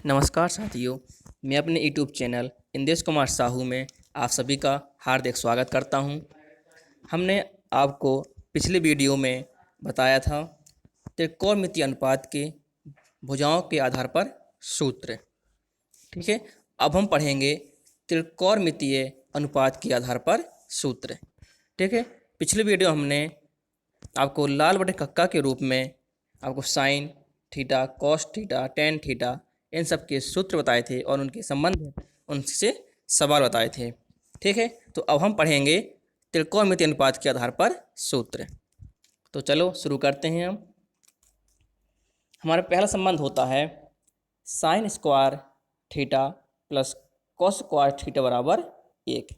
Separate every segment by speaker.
Speaker 1: नमस्कार साथियों, मैं अपने यूट्यूब चैनल इंदेश कुमार साहू में आप सभी का हार्दिक स्वागत करता हूं। हमने आपको पिछले वीडियो में बताया था त्रिकोणमितीय अनुपात के भुजाओं के आधार पर सूत्र। ठीक है, अब हम पढ़ेंगे त्रिकोणमितीय अनुपात के आधार पर सूत्र। ठीक है, पिछले वीडियो हमने आपको लाल बटे कक्का के रूप में आपको sine theta, cos theta, tan theta इन सब के सूत्र बताए थे और उनके संबंध उनसे सवाल बताए थे। ठीक है, तो अब हम पढ़ेंगे त्रिकोणमितीय अनुपात के आधार पर सूत्र। तो चलो शुरू करते हैं। हम हमारा पहला संबंध होता है sine square theta plus cos square theta बराबर 1।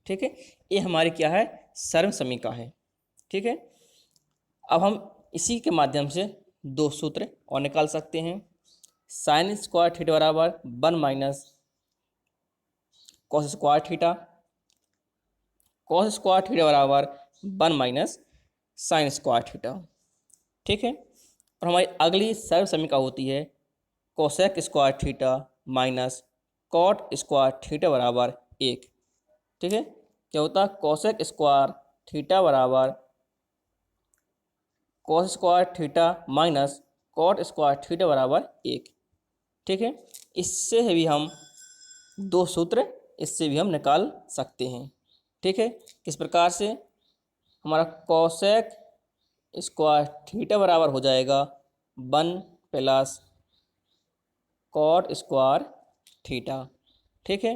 Speaker 1: ठीक है, ये हमारी क्या है, सर्व समीका है। ठीक है, अब हम इसी के माध्यम से दो सूत्र और निकाल सकते हैं। साइन स्क्वायर थीटा बराबर 1 minus cos square theta, cos square theta बराबर 1 माइनस साइन स्क्वायर थीटा। ठीक है, और हमारी अगली सर्व समीका होती है cosec square theta minus cot square theta बराबर 1। ठीक है, क्या होता है, कोसेक स्क्वायर थीटा बराबर cos square theta minus cot square theta बराबर 1। ठीक है, इससे भी हम दो सूत्र इससे भी हम निकाल सकते हैं। ठीक है, किस प्रकार से, हमारा कोसेक स्क्वायर थीटा बराबर हो जाएगा 1 प्लस कॉट स्क्वायर थीटा। ठीक है,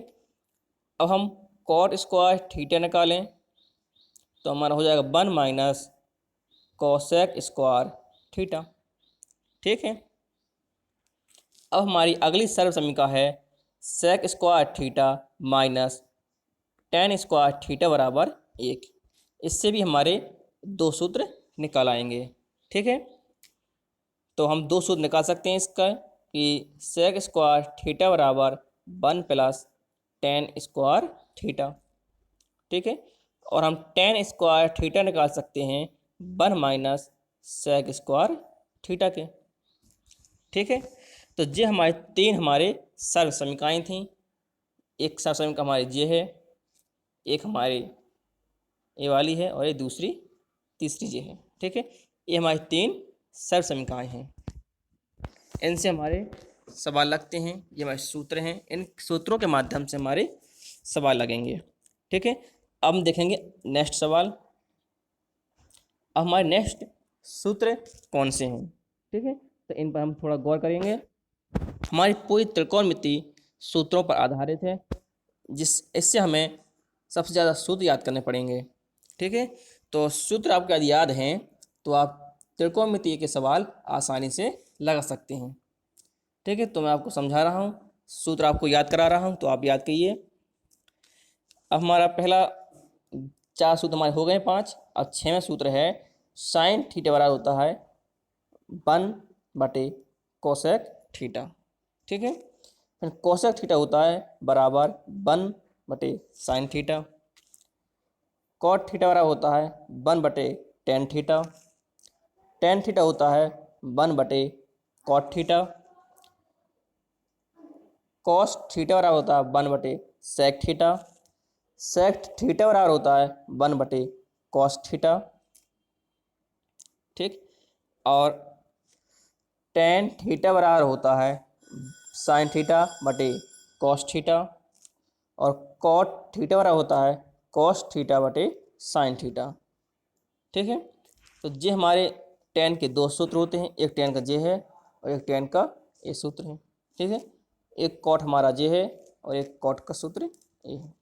Speaker 1: अब हम कॉट स्क्वायर थीटा निकालें तो हमारा हो जाएगा 1 माइनस कोसेक स्क्वायर थीटा। ठीक है, अब हमारी अगली सर्व समीका है sec square theta minus tan square theta बराबर 1। इससे भी हमारे दो सूत्र निकाल आएंगे। ठीक है, तो हम दो सूत्र निकाल सकते हैं इसका कि सेक स्क्वायर थीटा बराबर 1 प्लस टेन स्क्वायर थीटा। ठीक है, और हम टेन स्क्वायर थीटा निकाल सकते हैं 1 माइनस सेक स्क्वायर थीटा के। ठीक है, तो ये हमारे सर्व समीकाएँ थीं। एक सर्व समीका हमारी ये है, एक हमारी ये वाली है और ये दूसरी तीसरी ये है। ठीक है, ये हमारी तीन सर्व समीकाएँ हैं। इनसे हमारे सवाल लगते हैं, ये हमारे सूत्र हैं। इन सूत्रों के माध्यम से हमारे सवाल लगेंगे। ठीक है, अब हम देखेंगे नेक्स्ट सवाल। अब हमारे नेक्स्ट सूत्र कौन से हैं। ठीक है, तो इन पर हम थोड़ा गौर करेंगे। हमारी पूरी त्रिकोणमिति सूत्रों पर आधारित है, इससे हमें सबसे ज़्यादा सूत्र याद करने पड़ेंगे। ठीक है, तो सूत्र आपको यदि याद हैं तो आप त्रिकोणमिति के सवाल आसानी से लगा सकते हैं। ठीक है, तो मैं आपको समझा रहा हूँ, सूत्र आपको याद करा रहा हूँ, तो आप याद कीजिए। अब हमारा पहला चार सूत्र हमारे हो गए 5। अब 6वां सूत्र है साइन थीटा बराबर होता है 1 बटे कोसेक थीटा। ठीक है, फिर कोसेक थीटा होता है बराबर 1 बटे साइन थीटा। कॉट थीटा बराबर होता है 1 बटे टेन थीटा। टेन थीटा होता है 1 बटे कॉट थीटा। कॉस थीटा बराबर होता है 1 बटे सेक थीटा। सेक थीटा बराबर होता है 1 बटे कॉस थीटा। ठीक, और टेन थीटा बराबर होता है साइन थीटा बटे कॉस थीटा। और कॉट थीटा बराबर होता है कॉस थीटा बटे साइन थीटा। ठीक है, तो ये हमारे टेन के दो सूत्र होते हैं, एक टेन का ये है और एक टेन का ये सूत्र है। ठीक है, एक कॉट हमारा ये है और एक कॉट का सूत्र ये है।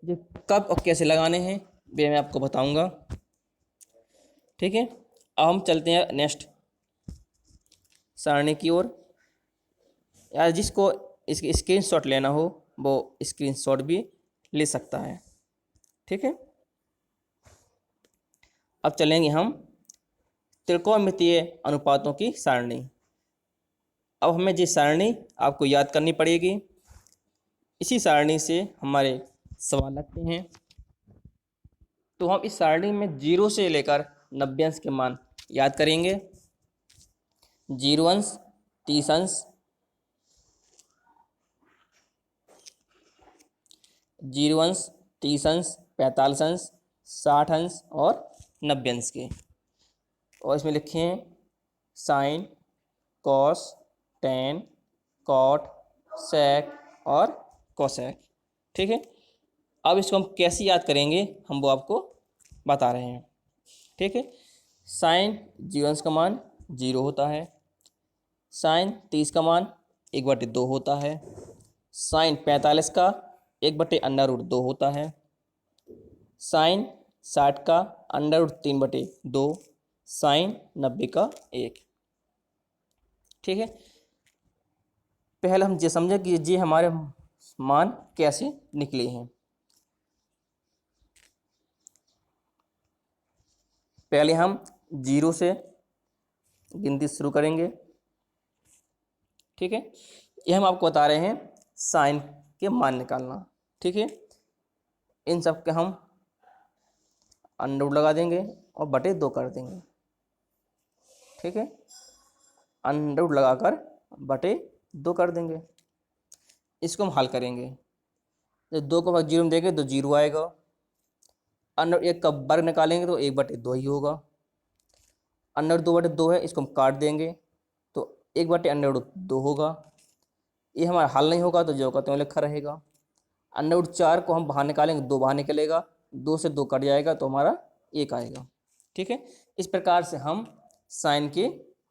Speaker 1: ये कब और कैसे लगाने हैं वे मैं आपको बताऊंगा। ठीक है, अब हम चलते हैं नेक्स्ट सारणी की ओर। यार जिसको इसकी स्क्रीनशॉट लेना हो वो स्क्रीनशॉट भी ले सकता है। ठीक है, अब चलेंगे हम त्रिकोणमितीय अनुपातों की सारणी। अब हमें ये सारणी आपको याद करनी पड़ेगी। इसी सारणी से हमारे सवाल लगते हैं। तो हम इस सारणी में 0 से लेकर 90 अंश के मान याद करेंगे। 0 अंश 30 अंश, 0 अंश, 30 अंश, 45 अंश, 60 अंश और 90 अंश के। और इसमें लिखे हैं साइन, कॉस, टेन, कॉट, सेक और कोसेक। ठीक है, अब इसको हम कैसे याद करेंगे हम वो आपको बता रहे हैं। ठीक है, साइन 0 अंश का मान 0 होता है, साइन 30 का मान 1/2 होता है, साइन 45 का 1/√2 होता है, साइन 60 का √3/2, साइन 90 का 1। ठीक है, पहले हम ये समझे कि ये हमारे मान कैसे निकले हैं। पहले हम 0 से गिनती शुरू करेंगे। ठीक है, ये हम आपको बता रहे हैं साइन के मान निकालना। ठीक है, इन सब के हम अंडर लगा देंगे और बटे 2 कर देंगे। ठीक है, अंडर लगाकर बटे 2 कर देंगे। इसको हम हल करेंगे। जब 2 को भाग 0 में देंगे तो 0 आएगा, अंडर 1 का वर्ग निकालेंगे तो 1/2 ही होगा। अंडर 2/2 है, इसको हम काट देंगे तो 1/√2 होगा। ये हमारा हल नहीं होगा तो जो का त्यों लिखा रहेगा। √4 को हम बाहर निकालेंगे, 2 बाहर निकलेगा, 2 से 2 कट जाएगा तो हमारा 1 आएगा। ठीक है, इस प्रकार से हम साइन के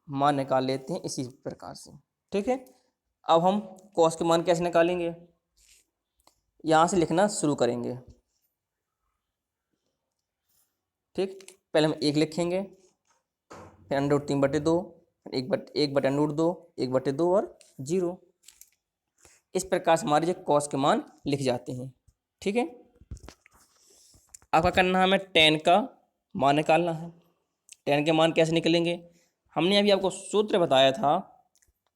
Speaker 1: मान निकाल लेते हैं, इसी प्रकार से। ठीक है, अब हम कॉस के मान कैसे निकालेंगे, यहाँ से लिखना शुरू करेंगे। ठीक, पहले हम 1 लिखेंगे, फिर √3/2, 1/√2, 1/2 और 0। इस प्रकार से हमारे जो कॉस के मान लिख जाते हैं। ठीक है, आपका करना है हमें टेन का मान निकालना है। टेन के मान कैसे निकलेंगे, हमने अभी आपको सूत्र बताया था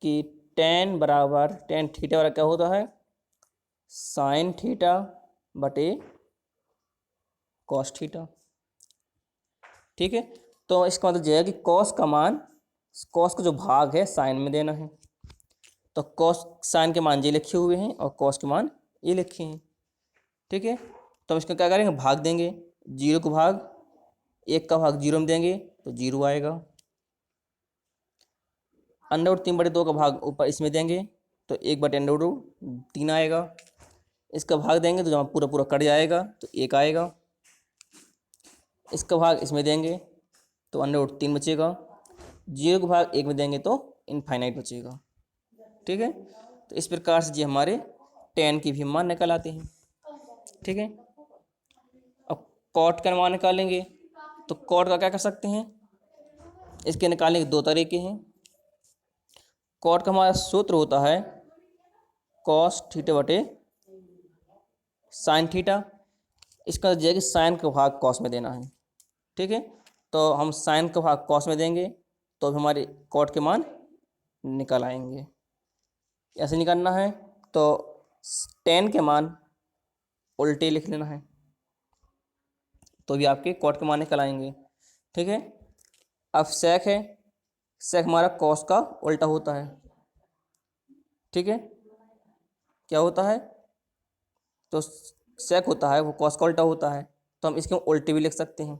Speaker 1: कि टेन थीटा बराबर क्या होता है, साइन थीटा बटे कॉस थीटा। ठीक है, तो इसका मतलब यह है कि कॉस का जो भाग है साइन में देना है। तो कॉस साइन के मान ये लिखे हुए हैं और कॉस के मान ये लिखे हैं। ठीक है, तो हम इसका क्या करेंगे, भाग देंगे। 0 को भाग 1 का भाग 0 में देंगे तो 0 आएगा। √3/2 का भाग ऊपर इसमें देंगे तो 1/√3 आएगा। इसका भाग देंगे तो जब पूरा पूरा कट जाएगा तो 1 आएगा। इसका भाग इसमें देंगे तो √3 बचेगा। 0 का भाग 1 में देंगे तो इनफाइनाइट बचेगा। ठीक है, तो इस प्रकार से ये हमारे टेन की भी मान निकल आते हैं। ठीक है, अब कॉट का मान निकालेंगे तो कॉट का क्या कर सकते हैं, इसके निकालने के 2 तरीके हैं। कॉट का हमारा सूत्र होता है कॉस थीटा बटे साइन थीटा। इसका यह कि साइन का भाग कॉस में देना है। ठीक है, तो हम साइन का भाग कॉस में देंगे तो हमारे कॉट के मान निकल आएंगे। ऐसे निकालना है तो टेन के मान उल्टे लिख लेना है तो भी आपके कॉट के मान निकल आएंगे। ठीक है, अब सेक है, सेक हमारा कॉस का उल्टा होता है। ठीक है, क्या होता है, तो सेक होता है वो कॉस का उल्टा होता है, तो हम इसके उल्टे भी लिख सकते हैं।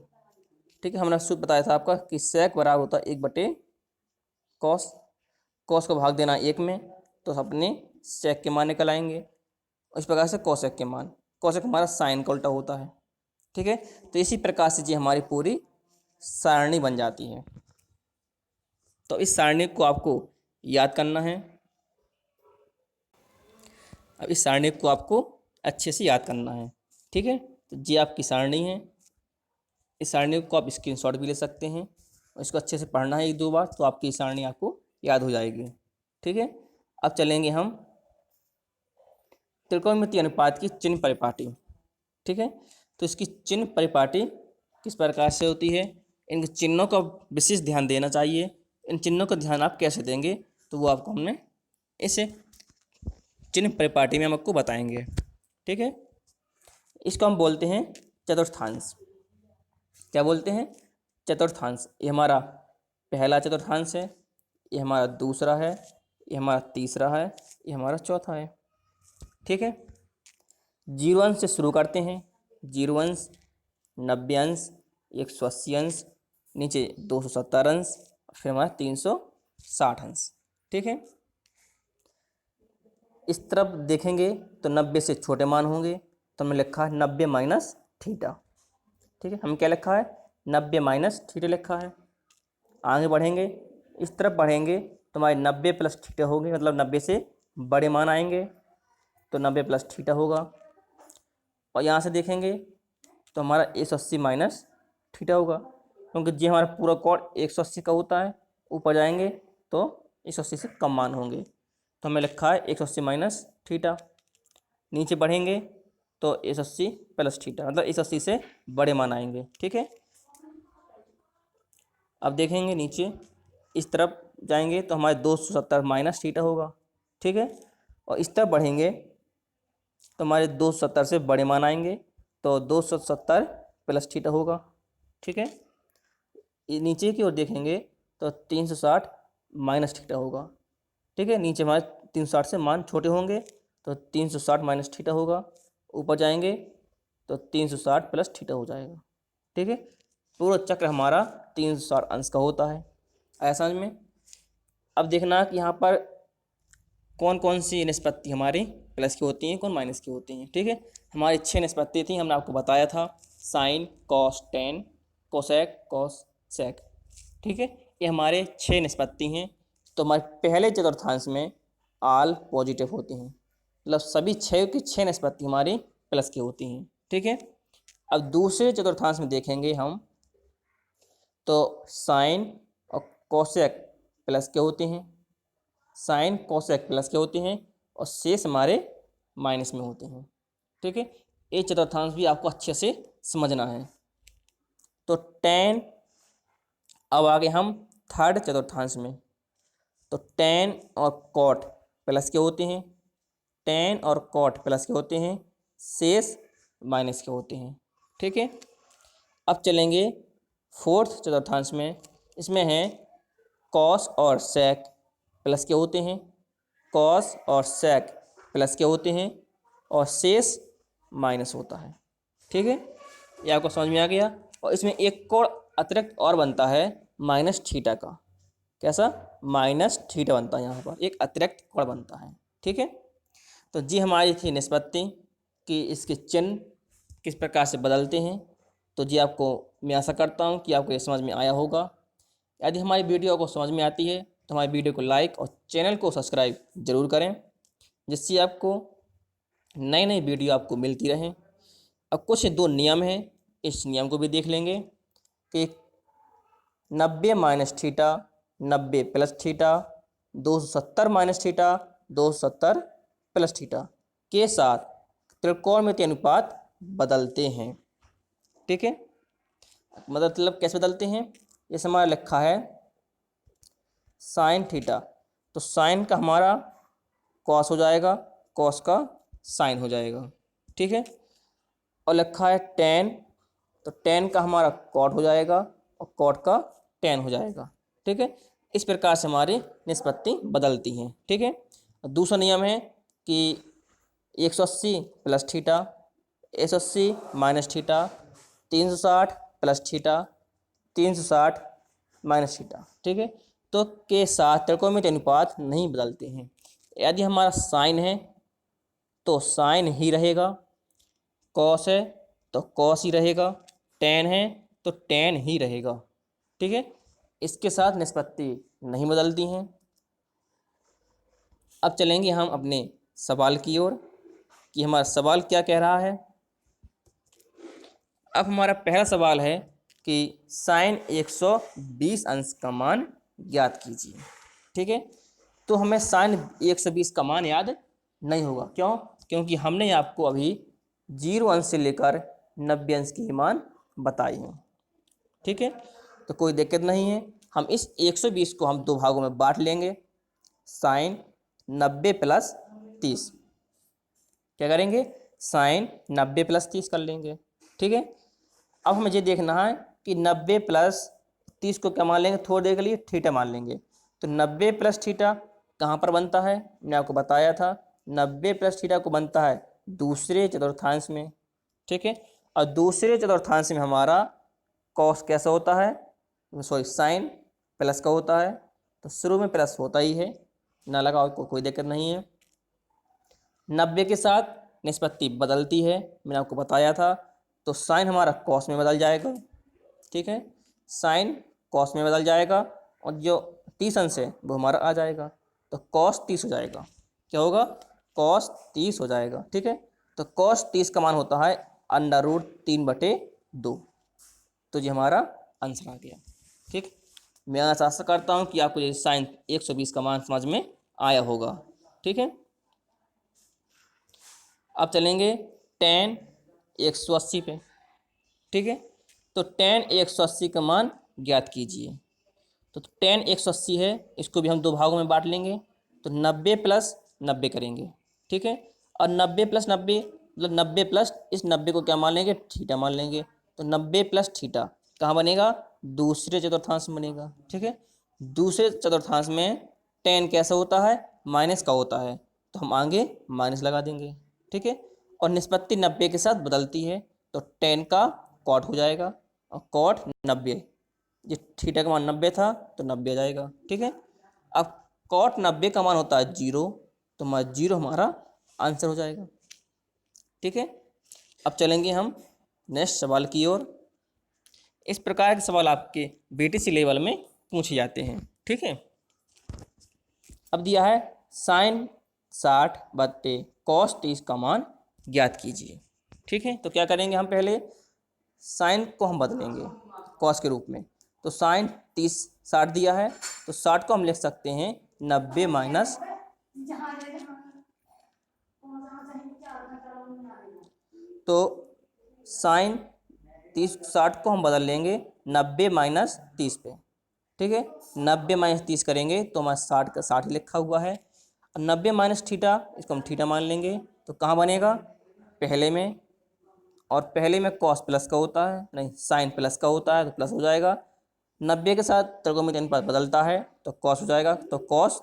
Speaker 1: ठीक है, हमने सूत्र बताया था आपका कि सेक बराबर होता है 1/कॉस। कॉस का भाग देना 1 में तो अपने सेक के मान निकल आएंगे। इस प्रकार से कोसेक के मान, कोसेक हमारा साइन का उल्टा होता है। ठीक है, तो इसी प्रकार से जी हमारी पूरी सारणी बन जाती है। तो इस सारणी को आपको याद करना है। अब इस सारणी को आपको अच्छे से याद करना है। ठीक है, तो ये आपकी सारणी है। इस सारणी को आप स्क्रीनशॉट भी ले सकते हैं और इसको अच्छे से पढ़ना है 1-2 बार तो आपकी सारणी आपको याद हो जाएगी। ठीक है, अब चलेंगे हम त्रिकोणमितीय अनुपात की चिन्ह परिपाटी। ठीक है, तो इसकी चिन्ह परिपाटी किस प्रकार से होती है, इन चिन्हों का विशेष ध्यान देना चाहिए। इन चिन्हों का ध्यान आप कैसे देंगे तो वो आपको हमने इसे चिन्ह परिपाटी में हम आपको बताएंगे। ठीक है, इसको हम बोलते हैं चतुर्थांश। क्या बोलते हैं, चतुर्थांश। ये हमारा पहला चतुर्थांश है, ये हमारा दूसरा है, ये हमारा तीसरा है, ये हमारा चौथा है। ठीक है, 0 अंश से शुरू करते हैं। 0 अंश, 90 अंश, 180 अंश, नीचे 270 अंश, फिर हमारा 360 अंश। ठीक है, इस तरफ देखेंगे तो 90 से छोटे मान होंगे, तो हमने लिखा है 90 माइनस थीटा। ठीक है, हम क्या लिखा है, 90 माइनस थीटा लिखा है। आगे बढ़ेंगे, इस तरफ बढ़ेंगे तो हमारे 90 प्लस थीटा होंगे, मतलब 90 से बड़े मान आएंगे तो 90 प्लस थीटा होगा। और यहाँ से देखेंगे तो हमारा 180 माइनस थीटा होगा, क्योंकि जी हमारा पूरा कोण 180 का होता है। ऊपर जाएंगे तो 180 से कम मान होंगे, तो हमें लिखा है 180 माइनस थीटा। नीचे बढ़ेंगे तो 180 प्लस थीटा, मतलब 180 से बड़े मान आएंगे। ठीक है, अब देखेंगे नीचे इस तरफ जाएंगे तो हमारे 270 माइनस थीटा होगा। ठीक है, और इस तरफ बढ़ेंगे तो हमारे 270 से बड़े मान आएंगे, तो 270 प्लस थीटा होगा। ठीक है, नीचे की ओर देखेंगे तो 360 माइनस थीटा होगा। ठीक है, नीचे हमारे 360 से मान छोटे होंगे तो 360 माइनस थीटा होगा। ऊपर जाएंगे तो 360 प्लस थीटा हो जाएगा। ठीक है, पूरा चक्र हमारा 360 अंश का होता है। ऐसा में अब देखना कि यहाँ पर कौन कौन सी निष्पत्ति हमारी प्लस की होती हैं, कौन माइनस की होती हैं। ठीक है, हमारी 6 निष्पत्ति थी, हमने आपको बताया था, sine, cos, tan, cosec, cos, sec. ठीक है, ये हमारे 6 निष्पत्ति हैं। तो हमारे पहले चतुर्थांश में आल पॉजिटिव होती हैं, मतलब सभी 6 की 6 निष्पत्ति हमारी प्लस की होती हैं। ठीक है, अब दूसरे चतुर्थांश में देखेंगे हम तो साइन और कोसेक प्लस के होते हैं, साइन कोसेक प्लस के होते हैं, और शेष हमारे माइनस में होते हैं। ठीक है, ये चतुर्थांश भी आपको अच्छे से समझना है। तो टेन, अब आगे हम थर्ड चतुर्थांश में, तो टेन और कॉट प्लस के होते हैं, टेन और कॉट प्लस के होते हैं, शेष माइनस के होते हैं। ठीक है, अब चलेंगे फोर्थ चतुर्थांश में, इसमें है कॉस और सेक प्लस के होते हैं, कॉस और सेक प्लस के होते हैं, और शेष माइनस होता है। ठीक है, ये आपको समझ में आ गया। और इसमें एक कोण अतिरिक्त और बनता है माइनस थीटा का। कैसा, माइनस थीटा बनता है, यहाँ पर एक अतिरिक्त कोण बनता है। ठीक है, तो जी हमारी थी निष्पत्ति कि इसके चिन्ह किस प्रकार से बदलते हैं। तो जी आपको मैं आशा करता हूँ कि आपको ये समझ में आया होगा। यदि हमारी वीडियो को समझ में आती है तो हमारी वीडियो को लाइक और चैनल को सब्सक्राइब जरूर करें, जिससे आपको नई नई वीडियो आपको मिलती रहें। अब कुछ 2 नियम हैं, इस नियम को भी देख लेंगे कि 90 minus theta, 90 plus theta, 270 minus theta, 270 plus theta के साथ त्रिकोणमितीय अनुपात बदलते हैं। ठीक है, मतलब कैसे बदलते हैं, जैसे हमारा लिखा है साइन थीटा, तो साइन का हमारा कॉस हो जाएगा, कॉस का साइन हो जाएगा। ठीक है, और लिखा है टेन, तो टेन का हमारा कॉट हो जाएगा और कॉट का टेन हो जाएगा। ठीक है, इस प्रकार से हमारी निष्पत्ति बदलती हैं। ठीक है, दूसरा नियम है कि 180 plus theta, 180 minus theta, 360 plus theta, 360 minus theta. ठीक है, तो के साथ त्रिकोणमितीय अनुपात नहीं बदलते हैं। यदि हमारा साइन है तो साइन ही रहेगा, कॉस है तो कॉस ही रहेगा, टेन है तो टेन ही रहेगा। ठीक है, इसके साथ निष्पत्ति नहीं बदलती हैं। अब चलेंगे हम अपने सवाल की ओर कि हमारा सवाल क्या कह रहा है। अब हमारा पहला सवाल है कि साइन 120 अंश का मान ज्ञात कीजिए। ठीक है, तो हमें साइन 120 का मान याद नहीं होगा, क्यों, क्योंकि हमने आपको अभी 0 अंश से लेकर 90 अंश के मान बताए हैं। ठीक है, तो कोई दिक्कत नहीं है, हम इस 120 को हम 2 भागों में बांट लेंगे। साइन 90 प्लस 30, क्या करेंगे, साइन 90 प्लस 30 कर लेंगे। ठीक है, अब हमें ये देखना है कि 90 प्लस 30 को क्या मान लेंगे, थोड़ी देर के लिए थीटा मान लेंगे। तो 90 प्लस थीटा कहाँ पर बनता है, मैंने आपको बताया था 90 प्लस थीटा को बनता है दूसरे चतुर्थांश में, ठीक है। और दूसरे चतुर्थांश में हमारा कॉस कैसा होता है, सॉरी साइन प्लस का होता है, तो शुरू में प्लस होता ही है, ना लगाओ कोई दिक्कत नहीं है। 90 के साथ निष्पत्ति बदलती है, मैंने आपको बताया था, तो साइन हमारा कॉस में बदल जाएगा, ठीक है, साइन कॉस में बदल जाएगा, और जो 30 अंश है वो हमारा आ जाएगा, तो कॉस 30 हो जाएगा, क्या होगा, कॉस 30 हो जाएगा, ठीक है। तो कॉस 30 का मान होता है √3/2, तो ये हमारा आंसर आ गया, ठीक। मैं आशा करता हूँ कि आपको ये साइन 120 का मान समझ में आया होगा, ठीक है। अब चलेंगे tan 180 पे, ठीक है। तो tan 180 का मान ज्ञात कीजिए। तो tan 180 है, इसको भी हम दो भागों में बांट लेंगे, तो 90 प्लस 90 करेंगे, ठीक है। और 90 प्लस 90 मतलब 90 प्लस इस 90 को क्या मान लेंगे, थीटा मान लेंगे, तो 90 प्लस थीटा कहाँ बनेगा, दूसरे चतुर्थांश में बनेगा, ठीक है। दूसरे चतुर्थांश में tan कैसा होता है, माइनस का होता है, तो हम आगे माइनस लगा देंगे, ठीक है। और निष्पत्ति 90 के साथ बदलती है, तो tan का कॉट हो जाएगा, और कॉट 90, ये थीटा का मान 90 था तो 90 आ जाएगा, ठीक है। अब कॉट 90 का मान होता है 0, तो हमारा 0 हमारा आंसर हो जाएगा, ठीक है। अब चलेंगे हम नेक्स्ट सवाल की ओर। इस प्रकार के सवाल आपके बीटीसी लेवल में पूछे जाते हैं, ठीक है। अब दिया है साइन 60/cos 30 का मान ज्ञात कीजिए, ठीक है। तो क्या करेंगे, हम पहले साइन को हम बदलेंगे कॉस के रूप में, तो साइन 60 दिया है, तो 60 को हम लिख सकते हैं 90 माइनस, तो साइन 60 को हम बदल लेंगे 90 माइनस 30 पे, ठीक है। 90 माइनस 30 करेंगे तो हमारा 60 का 60 ही लिखा हुआ है, और 90 माइनस थीटा, इसको हम थीटा मान लेंगे, तो कहाँ बनेगा, पहले में, और पहले में कॉस प्लस का होता है, नहीं साइन प्लस का होता है, तो प्लस हो जाएगा। 90 के साथ त्रिकोणमिति अनुपात बदलता है, तो कॉस हो जाएगा, तो कॉस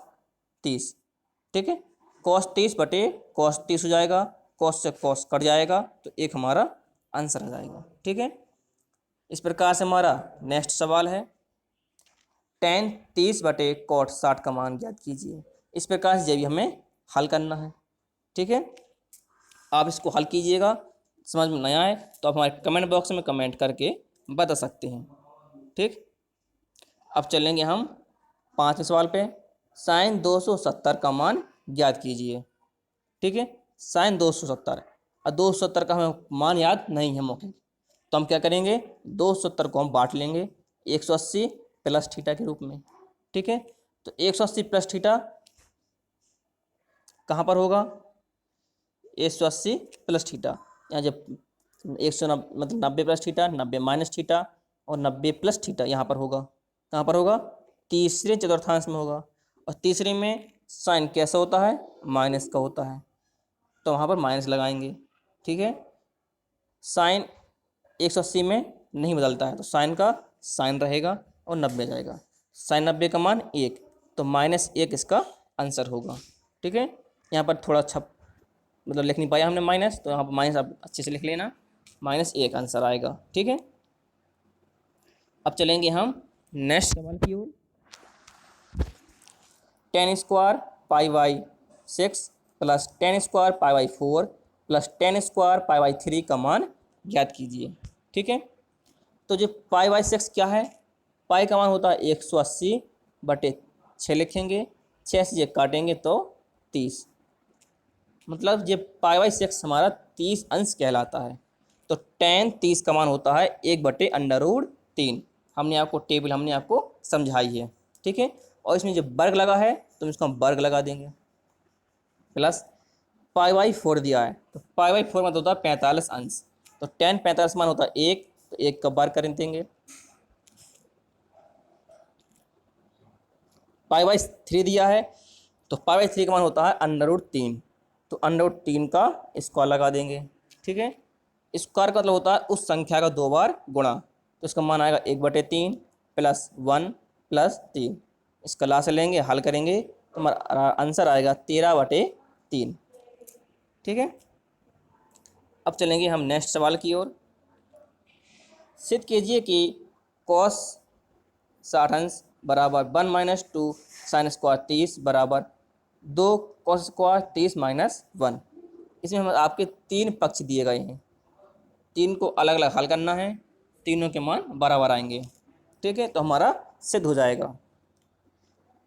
Speaker 1: 30, ठीक है। कॉस 30/cos 30 हो जाएगा, कॉस से कॉस कट जाएगा, तो एक हमारा आंसर आ जाएगा, ठीक है। इस प्रकार से हमारा नेक्स्ट सवाल है tan 30/cot 60 का मान ज्ञात कीजिए। इस प्रकार से भी हमें हल करना है, ठीक है। आप इसको हल कीजिएगा, समझ में नहीं आए तो आप हमारे कमेंट बॉक्स में कमेंट करके बता सकते हैं, ठीक। अब चलेंगे हम 5वें सवाल पे, साइन 270 का मान ज्ञात कीजिए, ठीक है। साइन 270, और 270 का हमें मान याद नहीं है मौके, तो हम क्या करेंगे, 270 को हम बांट लेंगे 180 प्लस थीटा के रूप में, ठीक है। तो 180 प्लस थीटा कहाँ पर होगा, 180 प्लस थीटा, यहाँ जब 190 मतलब 90 प्लस थीटा, 90 माइनस थीटा, और 90 प्लस थीटा यहाँ पर होगा, कहाँ पर होगा, तीसरे चतुर्थांश में होगा, और तीसरे में साइन कैसा होता है, माइनस का होता है, तो वहाँ पर माइनस लगाएंगे, ठीक है। साइन 180 में नहीं बदलता है, तो साइन का साइन रहेगा और 90 जाएगा, साइन 90 का मान 1, तो -1 इसका आंसर होगा, ठीक है। यहाँ पर थोड़ा अच्छा मतलब लिख नहीं पाया हमने माइनस, तो यहाँ पर माइनस आप अच्छे से लिख लेना, -1 आंसर आएगा, ठीक है। अब चलेंगे हम नेक्स्ट सवाल की ओर। tan² π/6 plus tan² π/4 plus tan² π/3 का मान ज्ञात कीजिए, ठीक है। तो जो π/6 क्या है, पाई का मान होता है 180/6 लिखेंगे, 6 से ये काटेंगे तो 30, मतलब ये π/6 हमारा 30 अंश कहलाता है। तो tan 30 का मान होता है 1/√3, हमने आपको टेबल हमने आपको समझाई है, ठीक है। और इसमें जो वर्ग लगा है तो इसको हम वर्ग लगा देंगे, प्लस π/4 दिया है, तो π/4 मतलब होता है 45 अंश, तो tan 45 मान होता है 1, तो 1 का वर्ग कर देंगे, π/3 दिया है, तो π/3 का मान होता है √3, तो √3 का स्क्वायर लगा देंगे, ठीक है। स्क्वायर का मतलब होता है उस संख्या का 2 बार गुणा, तो इसका मान आएगा 1/3 प्लस 1 प्लस 3, इसका लास्ट लेंगे, हल करेंगे तो हमारा आंसर आएगा 13/3। ठीक है, अब चलेंगे हम नेक्स्ट सवाल की ओर। सिद्ध कीजिए कि कॉस 60 बराबर 1 - 2 साइन स्क्वायर 30 बराबर 2 कॉस स्क्वायर 30 - 1। इसमें हम आपके 3 पक्ष दिए गए हैं, 3 को अलग अलग हल करना है, तीनों के मान बराबर आएंगे। ठीक है, तो हमारा सिद्ध हो जाएगा।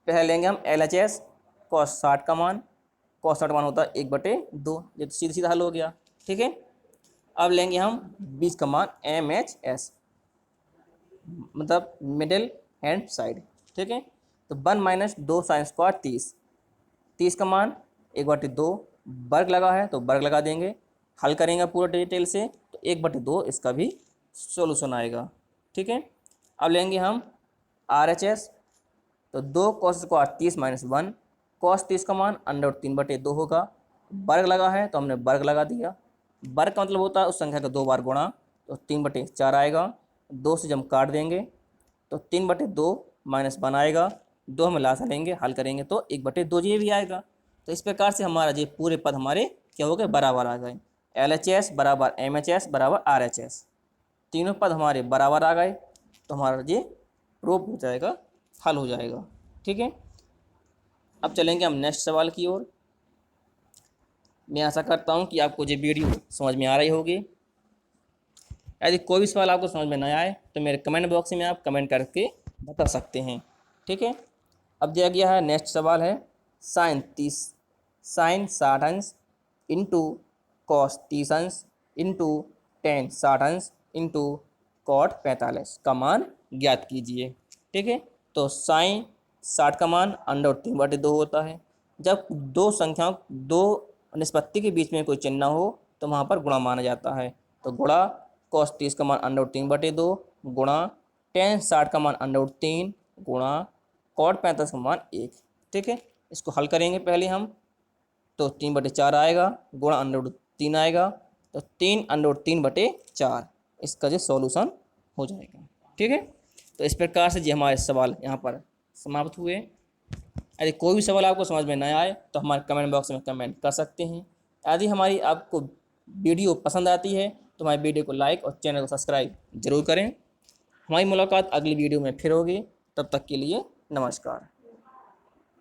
Speaker 1: पहले लेंगे हम LHS कॉस 60 का मान, कॉस 60 मान होता है 1/2, ये तो सीधा सीधा हल हो गया। ठीक है, अब लेंगे हम 20 का मान MHS, मतलब मिडिल हैंड साइड। ठीक है, तो 1 - 2 साइन स्क्वायर 30, 30 का मान 1/2, वर्ग लगा है तो वर्ग लगा देंगे, हल करेंगे पूरा डिटेल से तो 1/2 इसका भी सॉल्यूशन आएगा। ठीक है, अब लेंगे हम RHS, तो 2 कॉस स्क्वायर 30 - 1, कॉस 30 का मान √3/2 होगा, वर्ग लगा है तो हमने वर्ग लगा दिया, वर्ग का मतलब होता है उस संख्या का 2 बार गुणा, तो 3/4 आएगा, 2 से जब हम काट देंगे तो 3/2 -1 आएगा, 2 हम लासा लेंगे, हल करेंगे तो 1/2 ये भी आएगा। तो इस प्रकार से हमारा ये पूरे पद हमारे क्या हो गए, बराबर आ गए। LHS बराबर MHS बराबर RHS, तीनों पद हमारे बराबर आ गए, तो हमारा ये प्रूफ हो जाएगा, हल हो जाएगा। ठीक है, अब चलेंगे हम नेक्स्ट सवाल की ओर। मैं आशा करता हूँ कि आपको ये वीडियो समझ में आ रही होगी। यदि कोई भी सवाल आपको समझ में न आए तो मेरे कमेंट बॉक्स में आप कमेंट करके बता सकते हैं। ठीक है, अब दिया गया है नेक्स्ट सवाल है साइन 60 अंश इंटू कॉस 30 अंश इंटू टेन 60 अंश इंटू कॉट 45 का मान ज्ञात कीजिए। ठीक है, तो साइन 60 का मान √3/2 होता है। जब दो संख्याओं, दो निष्पत्ति के बीच में कोई चिन्ह हो तो वहाँ पर गुणा माना जाता है। तो गुणा कॉस 30 का मान √3/2 गुणा टेन 60 का मान √3 गुणा कॉट 45 का मान 1। ठीक है, इसको हल करेंगे पहले हम, तो 3/4 आएगा गुणा √3 आएगा, तो 3 √3/4 इसका जो सॉल्यूशन हो जाएगा। ठीक है, तो इस प्रकार से जो हमारे सवाल यहाँ पर समाप्त हुए। यदि कोई भी सवाल आपको समझ में न आए तो हमारे कमेंट बॉक्स में कमेंट कर सकते हैं। यदि हमारी आपको वीडियो पसंद आती है तो हमारी वीडियो को लाइक और चैनल को सब्सक्राइब जरूर करें। हमारी मुलाकात अगली वीडियो में फिर होगी, तब तक के लिए नमस्कार।